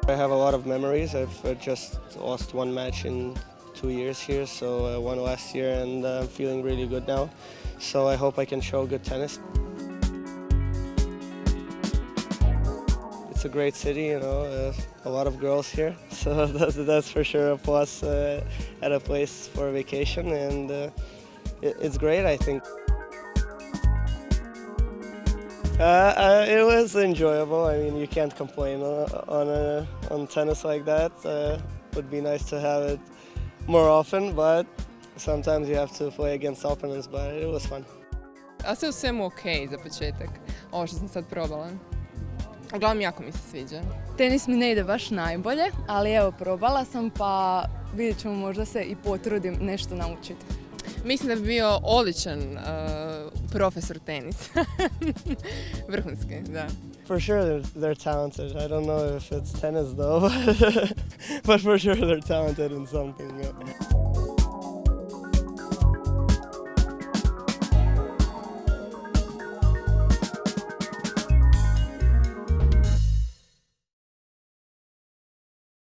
I have a lot of memories. I've just lost one match in 2 years here, so I won last year and I'm feeling really good now. So I hope I can show good tennis. It's a great city, you know, a lot of girls here, so that's for sure a plus at a place for a vacation, and it's great, I think. It was enjoyable. I mean, you can't complain on tennis like that. Would be nice to have it more often, but sometimes you have to play against opponents, but it was fun. A sve u svemu okej za početak, ovo što sam sad probala. Uglavnom jako mi se sviđa. Tenis mi ne ide baš najbolje, ali evo probala sam pa vidjet ćemo, možda se i potrudim nešto naučiti. Mislim da bi bio odličan profesor tenisa. Vrhunski, da. For sure they're talented. I don't know if it's tennis though, but for sure they're talented in something. Yeah.